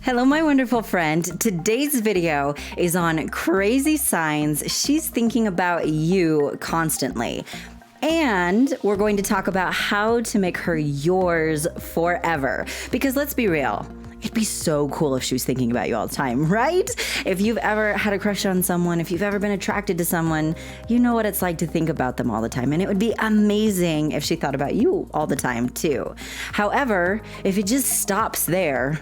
Hello, my wonderful friend. Today's video is on crazy signs she's thinking about you constantly. And we're going to talk about how to make her yours forever. Because let's be real, it'd be so cool if she was thinking about you all the time, right? If you've ever had a crush on someone, if you've ever been attracted to someone, you know what it's like to think about them all the time. And it would be amazing if she thought about you all the time too. However, if it just stops there,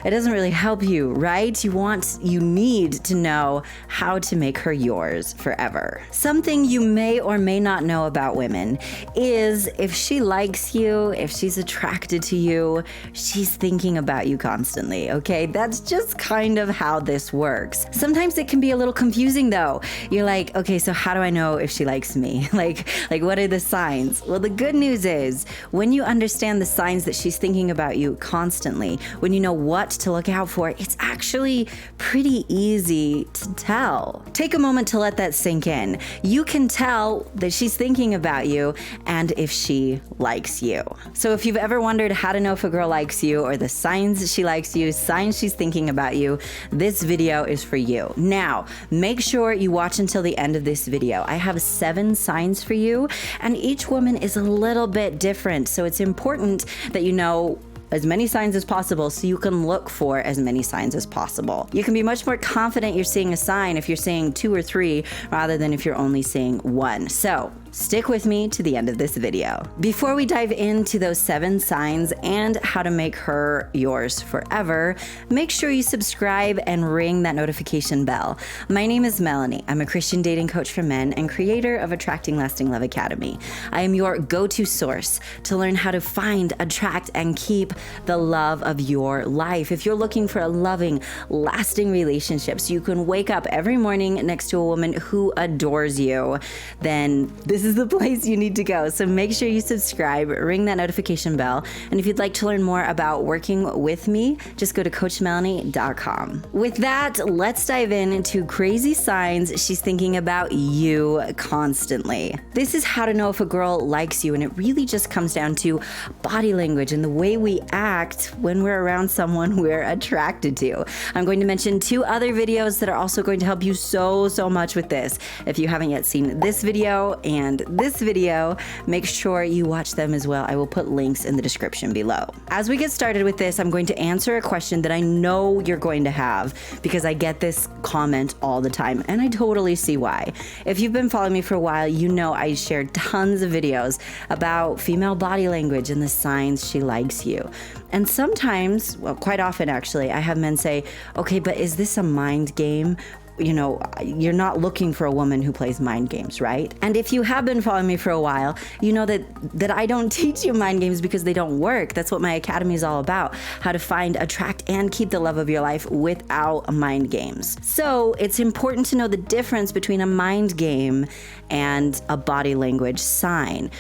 it doesn't really help you, right? You need to know how to make her yours forever. Something you may or may not know about women is if she likes you, if she's attracted to you, she's thinking about you constantly, okay? That's just kind of how this works. Sometimes it can be a little confusing though. You're like, okay, so how do I know if she likes me? Like what are the signs? Well, the good news is when you understand the signs that she's thinking about you constantly, when you know what to look out for, it's actually pretty easy to tell. Take a moment to let that sink in. You can tell that she's thinking about you and if she likes you. So if you've ever wondered how to know if a girl likes you or the signs she likes you, signs she's thinking about you, this video is for you. Now, make sure you watch until the end of this video. I have 7 signs for you, and each woman is a little bit different. So it's important that you know as many signs as possible so you can look for as many signs as possible. You can be much more confident you're seeing a sign if you're seeing 2 or 3 rather than if you're only seeing 1. So stick with me to the end of this video. Before we dive into those 7 signs and how to make her yours forever, make sure you subscribe and ring that notification bell. My name is Melannie. I'm a Christian dating coach for men and creator of Attracting Lasting Love Academy. I am your go-to source to learn how to find, attract, and keep the love of your life. If you're looking for a loving, lasting relationship so you can wake up every morning next to a woman who adores you, then this is the place you need to go. So make sure you subscribe, ring that notification bell, and if you'd like to learn more about working with me, just go to CoachMelannie.com. With that, let's dive into crazy signs she's thinking about you constantly. This is how to know if a girl likes you, and it really just comes down to body language and the way we act when we're around someone we're attracted to. I'm going to mention 2 other videos that are also going to help you so much with this. If you haven't yet seen this video and this video, make sure you watch them as well. I will put links in the description below. As we get started with this, I'm going to answer a question that I know you're going to have because I get this comment all the time, and I totally see why. If you've been following me for a while, you know I shared tons of videos about female body language and the signs she likes you. And sometimes, well, quite often actually, I have men say, okay, but is this a mind game? You know, you're not looking for a woman who plays mind games, right? And if you have been following me for a while, you know that I don't teach you mind games because they don't work. That's what my academy is all about, how to find, attract, and keep the love of your life without mind games. So it's important to know the difference between a mind game and a body language sign.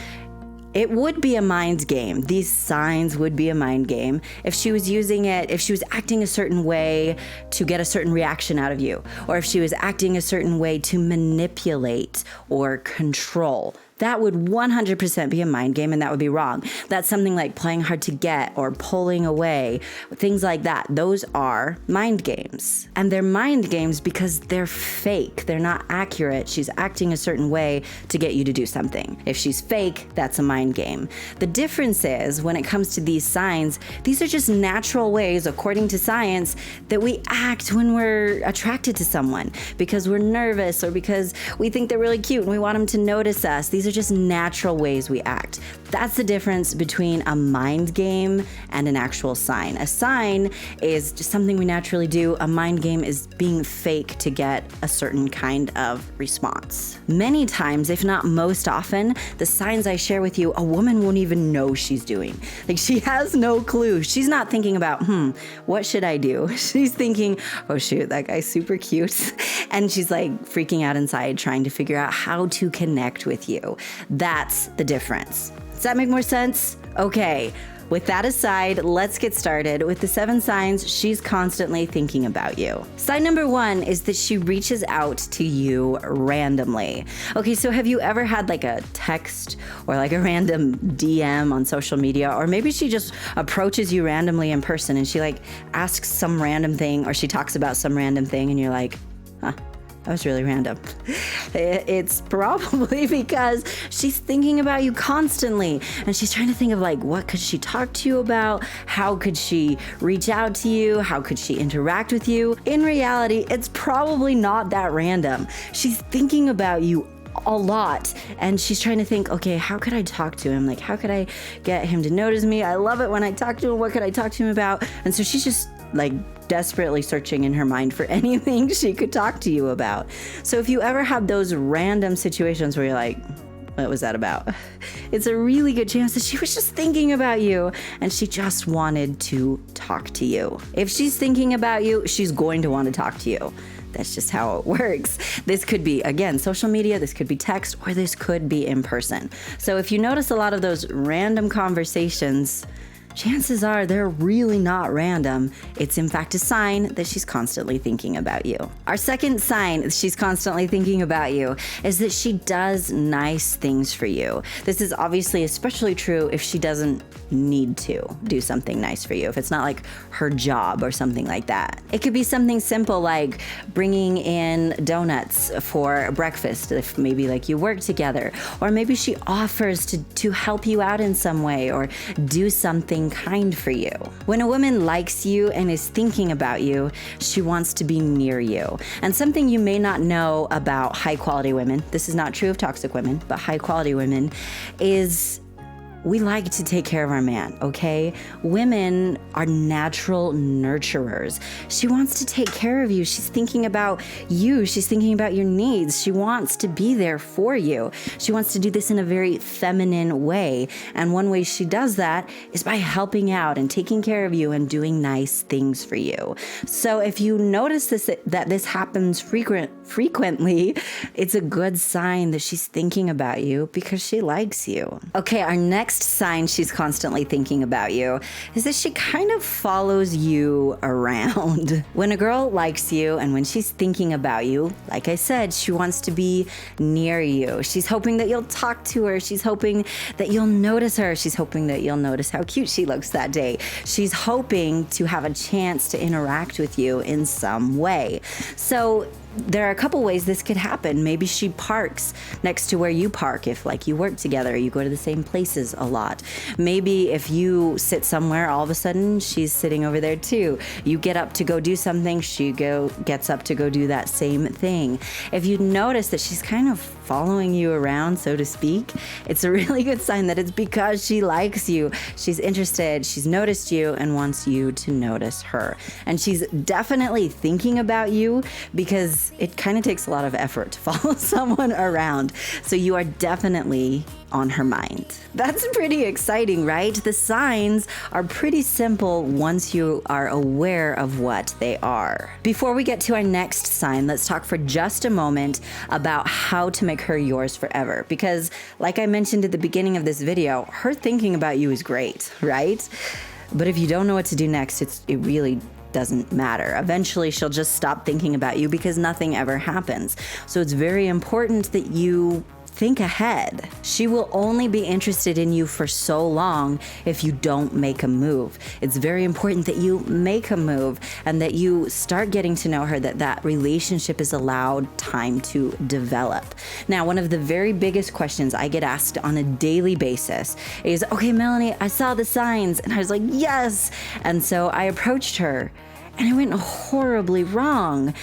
It would be a mind game. These signs would be a mind game if she was using it, if she was acting a certain way to get a certain reaction out of you, or if she was acting a certain way to manipulate or control. That would 100% be a mind game, and that would be wrong. That's something like playing hard to get or pulling away, things like that. Those are mind games. And they're mind games because they're fake. They're not accurate. She's acting a certain way to get you to do something. If she's fake, that's a mind game. The difference is when it comes to these signs, these are just natural ways, according to science, that we act when we're attracted to someone because we're nervous or because we think they're really cute and we want them to notice us. These are just natural ways we act. That's the difference between a mind game and an actual sign. A sign is just something we naturally do. A mind game is being fake to get a certain kind of response. Many times, if not most often, the signs I share with you, a woman won't even know she's doing. Like, she has no clue. She's not thinking about, what should I do? She's thinking, oh shoot, that guy's super cute. And she's like freaking out inside, trying to figure out how to connect with you. That's the difference. Does that make more sense? Okay. With that aside, let's get started with the 7 signs she's constantly thinking about you. Sign number 1 is that she reaches out to you randomly. Okay, so have you ever had like a text or like a random DM on social media, or maybe she just approaches you randomly in person and she like asks some random thing, or she talks about some random thing and you're like, huh, that was really random. It's probably because she's thinking about you constantly and she's trying to think of like, what could she talk to you about? How could she reach out to you? How could she interact with you? In reality, it's probably not that random. She's thinking about you a lot and she's trying to think, okay, how could I talk to him? Like, how could I get him to notice me? I love it when I talk to him. What could I talk to him about? And so she's just like desperately searching in her mind for anything she could talk to you about. So if you ever have those random situations where you're like, what was that about? It's a really good chance that she was just thinking about you and she just wanted to talk to you. If she's thinking about you, she's going to want to talk to you. That's just how it works. This could be, again, social media, this could be text, or this could be in person. So if you notice a lot of those random conversations, chances are they're really not random. It's in fact a sign that she's constantly thinking about you. Our second sign she's constantly thinking about you is that she does nice things for you. This is obviously especially true if she doesn't need to do something nice for you, if it's not like her job or something like that. It could be something simple like bringing in donuts for breakfast if maybe like you work together, or maybe she offers to help you out in some way or do something kind for you. When a woman likes you and is thinking about you, she wants to be near you. And something you may not know about high quality women, this is not true of toxic women, but high quality women, is we like to take care of our man, okay? Women are natural nurturers. She wants to take care of you. She's thinking about you. She's thinking about your needs. She wants to be there for you. She wants to do this in a very feminine way. And one way she does that is by helping out and taking care of you and doing nice things for you. So if you notice that this happens frequently, it's a good sign that she's thinking about you because she likes you. Okay, our next sign she's constantly thinking about you is that she kind of follows you around. When a girl likes you and when she's thinking about you, like I said, she wants to be near you. She's hoping that you'll talk to her. She's hoping that you'll notice her. She's hoping that you'll notice how cute she looks that day. She's hoping to have a chance to interact with you in some way. So there are a couple ways this could happen. Maybe she parks next to where you park if like you work together, you go to the same places a lot. Maybe if you sit somewhere, all of a sudden she's sitting over there too. You get up to go do something, she gets up to go do that same thing. If you notice that she's kind of following you around, so to speak, it's a really good sign that it's because she likes you. She's interested, she's noticed you and wants you to notice her. And she's definitely thinking about you because it kind of takes a lot of effort to follow someone around. So you are definitely on her mind. That's pretty exciting, right? The signs are pretty simple once you are aware of what they are. Before we get to our next sign, let's talk for just a moment about how to make her yours forever. Because like I mentioned at the beginning of this video, her thinking about you is great, right? But if you don't know what to do next, it really doesn't matter. Eventually, she'll just stop thinking about you because nothing ever happens. So it's very important that you think ahead. She will only be interested in you for so long if you don't make a move. It's very important that you make a move and that you start getting to know her, that relationship is allowed time to develop. Now, one of the very biggest questions I get asked on a daily basis is, okay, Melannie, I saw the signs. And I was like, yes. And so I approached her and it went horribly wrong.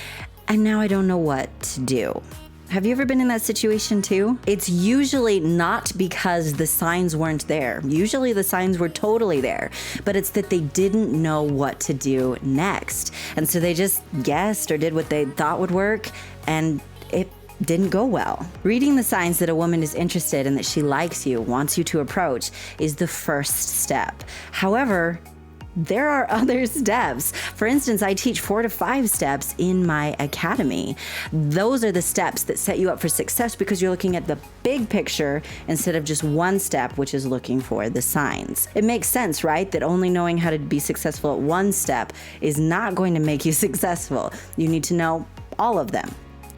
And now I don't know what to do. Have you ever been in that situation too? It's usually not because the signs weren't there. Usually the signs were totally there, but it's that they didn't know what to do next. And so they just guessed or did what they thought would work, and it didn't go well. Reading the signs that a woman is interested and that she likes you, wants you to approach, is the first step. However, there are other steps. For instance, I teach 4 to 5 steps in my academy. Those are the steps that set you up for success because you're looking at the big picture instead of just one step, which is looking for the signs. It makes sense, right? That only knowing how to be successful at one step is not going to make you successful. You need to know all of them.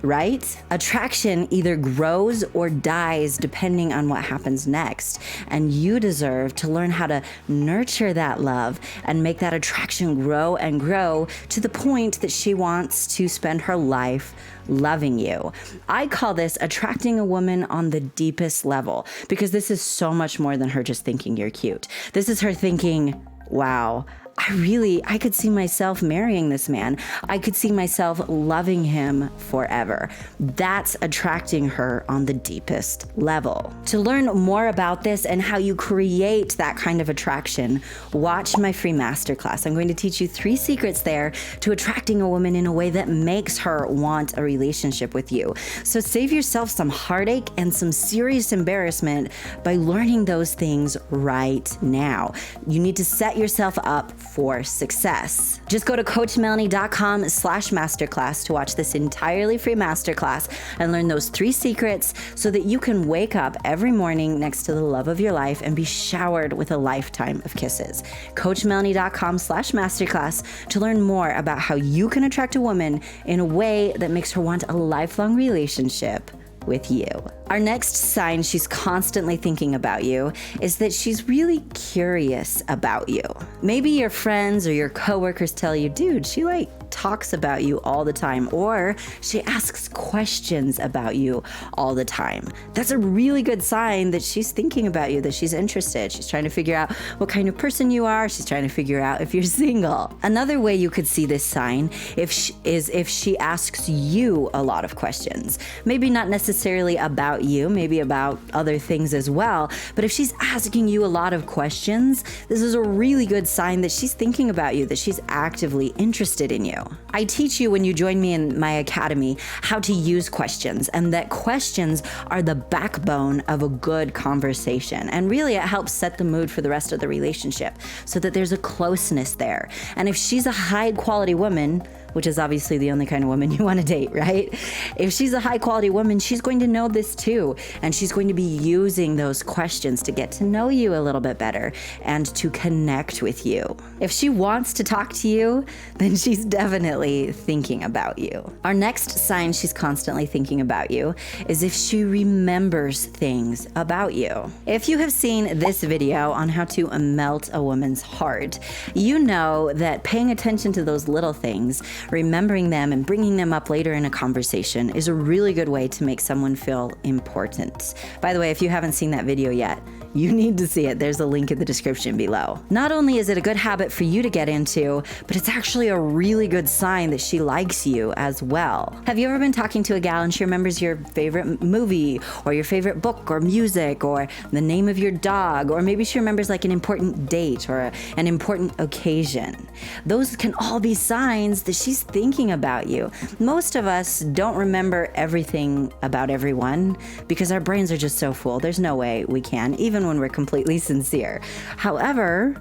Right? Attraction either grows or dies depending on what happens next. And you deserve to learn how to nurture that love and make that attraction grow and grow to the point that she wants to spend her life loving you. I call this attracting a woman on the deepest level because this is so much more than her just thinking you're cute. This is her thinking, wow, I could see myself marrying this man. I could see myself loving him forever. That's attracting her on the deepest level. To learn more about this and how you create that kind of attraction, watch my free masterclass. I'm going to teach you 3 secrets there to attracting a woman in a way that makes her want a relationship with you. So save yourself some heartache and some serious embarrassment by learning those things right now. You need to set yourself up for success. Just go to coachmelannie.com/masterclass to watch this entirely free masterclass and learn those 3 secrets so that you can wake up every morning next to the love of your life and be showered with a lifetime of kisses. coachmelannie.com/masterclass to learn more about how you can attract a woman in a way that makes her want a lifelong relationship with you. Our next sign she's constantly thinking about you is that she's really curious about you. Maybe your friends or your coworkers tell you, dude, she talks about you all the time, or she asks questions about you all the time. That's a really good sign that she's thinking about you, that she's interested. She's trying to figure out what kind of person you are. She's trying to figure out if you're single. Another way you could see this sign is if she asks you a lot of questions. Maybe not necessarily about you, maybe about other things as well. But if she's asking you a lot of questions, this is a really good sign that she's thinking about you, that she's actively interested in you. I teach you when you join me in my academy how to use questions, and that questions are the backbone of a good conversation. And really, it helps set the mood for the rest of the relationship so that there's a closeness there. And if she's a high quality woman, which is obviously the only kind of woman you want to date, right? If she's a high quality woman, she's going to know this too. And she's going to be using those questions to get to know you a little bit better and to connect with you. If she wants to talk to you, then she's definitely thinking about you. Our next sign she's constantly thinking about you is if she remembers things about you. If you have seen this video on how to melt a woman's heart, you know that paying attention to those little things, remembering them and bringing them up later in a conversation is a really good way to make someone feel important. By the way, if you haven't seen that video yet, you need to see it. There's a link in the description below. Not only is it a good habit for you to get into, but it's actually a really good sign that she likes you as well. Have you ever been talking to a gal and she remembers your favorite movie or your favorite book or music or the name of your dog, or maybe she remembers an important date or an important occasion? Those can all be signs that she's thinking about you. Most of us don't remember everything about everyone because our brains are just so full. There's no way we can, even when we're completely sincere. However,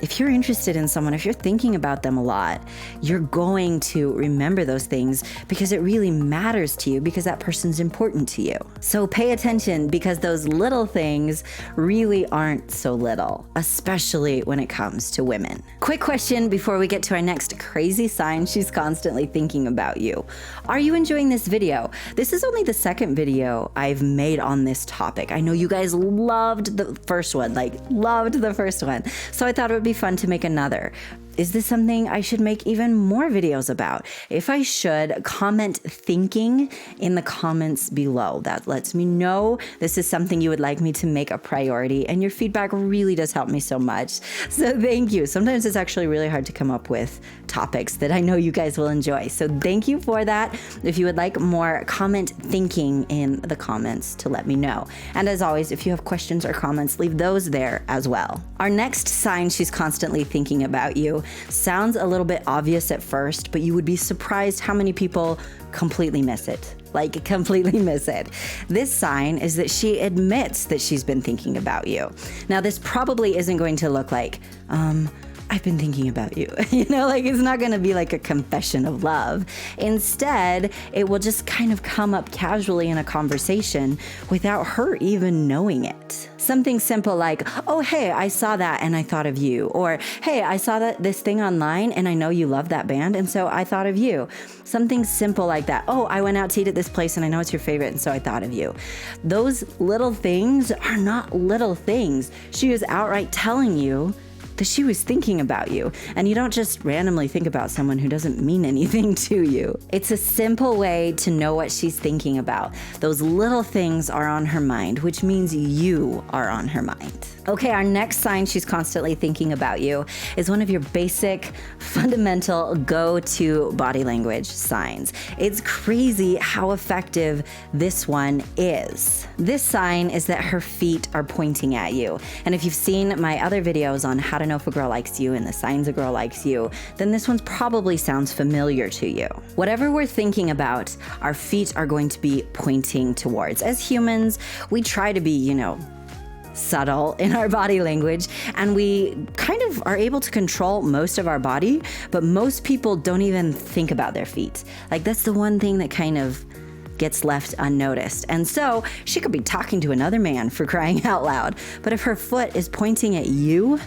if you're interested in someone, if you're thinking about them a lot, you're going to remember those things because it really matters to you, because that person's important to you. So pay attention, because those little things really aren't so little, especially when it comes to women. Quick question before we get to our next crazy sign she's constantly thinking about you. Are you enjoying this video? This is only the second video I've made on this topic. I know you guys loved the first one, loved the first one. So I thought it would be fun to make another. Is this something I should make even more videos about? If I should, comment thinking in the comments below. That lets me know this is something you would like me to make a priority, and your feedback really does help me so much. So thank you. Sometimes it's actually really hard to come up with topics that I know you guys will enjoy. So thank you for that. If you would like more, comment thinking in the comments to let me know. And as always, if you have questions or comments, leave those there as well. Our next sign she's constantly thinking about you sounds a little bit obvious at first, but you would be surprised how many people completely miss it. Completely miss it. This sign is that she admits that she's been thinking about you. Now, this probably isn't going to look like, I've been thinking about you. Like it's not going to be like a confession of love. Instead, it will just kind of come up casually in a conversation without her even knowing it. Something simple like, oh, hey, I saw that and I thought of you. Or, hey, I saw this thing online and I know you love that band and so I thought of you. Something simple like that. Oh, I went out to eat at this place and I know it's your favorite and so I thought of you. Those little things are not little things. She is outright telling you that she was thinking about you. And you don't just randomly think about someone who doesn't mean anything to you. It's a simple way to know what she's thinking about. Those little things are on her mind, which means you are on her mind. Okay, our next sign she's constantly thinking about you is one of your basic, fundamental go-to body language signs. It's crazy how effective this one is. This sign is that her feet are pointing at you. And if you've seen my other videos on how to know if a girl likes you and the signs a girl likes you, then this one probably sounds familiar to you. Whatever we're thinking about, our feet are going to be pointing towards. As humans, we try to be, subtle in our body language, and we kind of are able to control most of our body, but most people don't even think about their feet. Like that's the one thing that kind of gets left unnoticed. And so she could be talking to another man, for crying out loud, but if her foot is pointing at you,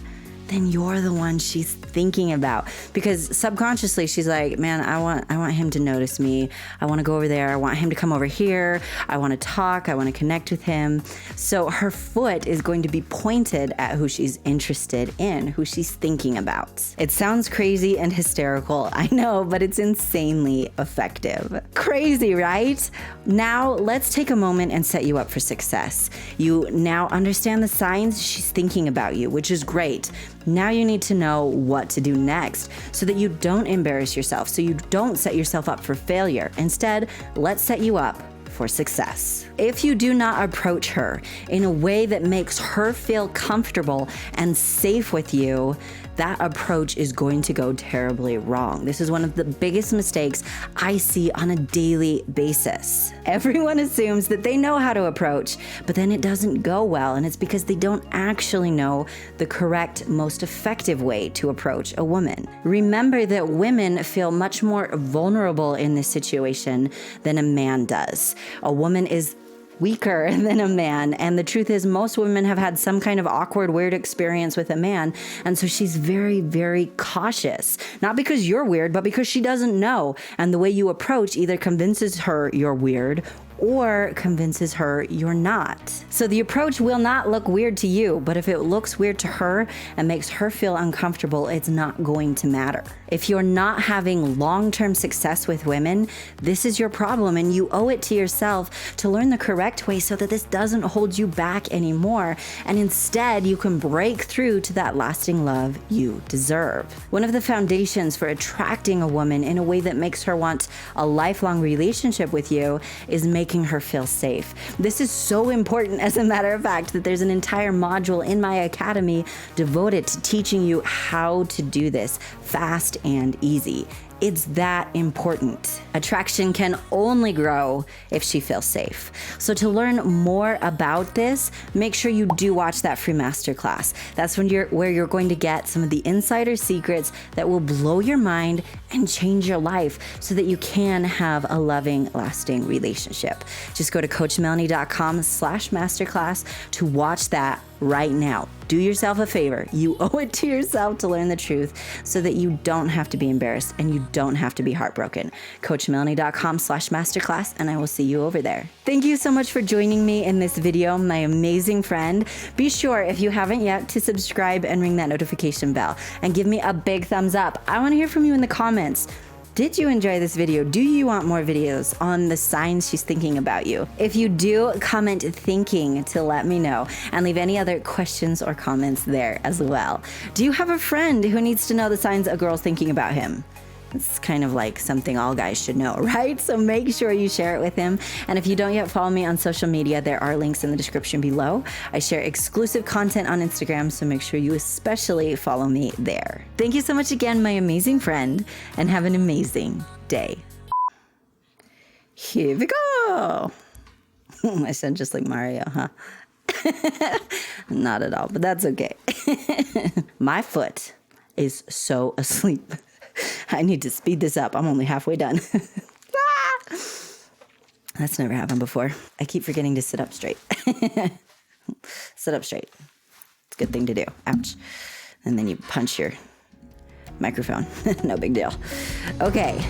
then you're the one she's thinking about, because subconsciously she's like, man, I want him to notice me. I want to go over there. I want him to come over here. I want to talk. I want to connect with him. So her foot is going to be pointed at who she's interested in, who she's thinking about. It sounds crazy and hysterical, I know, but it's insanely effective. Crazy, right? Now let's take a moment and set you up for success. You now understand the signs she's thinking about you, which is great. Now you need to know what to do next so that you don't embarrass yourself, so you don't set yourself up for failure. Instead, let's set you up for success. If you do not approach her in a way that makes her feel comfortable and safe with you, that approach is going to go terribly wrong. This is one of the biggest mistakes I see on a daily basis. Everyone assumes that they know how to approach, but then it doesn't go well, and it's because they don't actually know the correct, most effective way to approach a woman. Remember that women feel much more vulnerable in this situation than a man does. A woman is weaker than a man. And the truth is, most women have had some kind of awkward, weird experience with a man. And so she's very, very cautious. Not because you're weird, but because she doesn't know. And the way you approach either convinces her you're weird or convinces her you're not. So the approach will not look weird to you, but if it looks weird to her and makes her feel uncomfortable, it's not going to matter. If you're not having long-term success with women, this is your problem, and you owe it to yourself to learn the correct way so that this doesn't hold you back anymore, and instead you can break through to that lasting love you deserve. One of the foundations for attracting a woman in a way that makes her want a lifelong relationship with you is making her feel safe. This is so important, as a matter of fact, that there's an entire module in my academy devoted to teaching you how to do this fast and easy. It's that important. Attraction can only grow if she feels safe. So to learn more about this, make sure you do watch that free masterclass. That's where you're going to get some of the insider secrets that will blow your mind and change your life so that you can have a loving, lasting relationship. Just go to coachmelannie.com/masterclass to watch that right now. Do yourself a favor. You owe it to yourself to learn the truth so that you don't have to be embarrassed and you don't have to be heartbroken. coachmelannie.com/masterclass, and I will see you over there. Thank you so much for joining me in this video, my amazing friend. Be sure, if you haven't yet, to subscribe and ring that notification bell and give me a big thumbs up. I want to hear from you in the comments. Did you enjoy this video? Do you want more videos on the signs she's thinking about you? If you do, comment thinking to let me know, and leave any other questions or comments there as well. Do you have a friend who needs to know the signs a girl's thinking about him? It's kind of like something all guys should know, right? So make sure you share it with him. And if you don't yet follow me on social media, there are links in the description below. I share exclusive content on Instagram, so make sure you especially follow me there. Thank you so much again, my amazing friend, and have an amazing day. Here we go. I sound just like Mario, huh? Not at all, but that's okay. My foot is so asleep. I need to speed this up. I'm only halfway done. That's never happened before. I keep forgetting to sit up straight. Sit up straight. It's a good thing to do. Ouch. And then you punch your microphone. No big deal. Okay.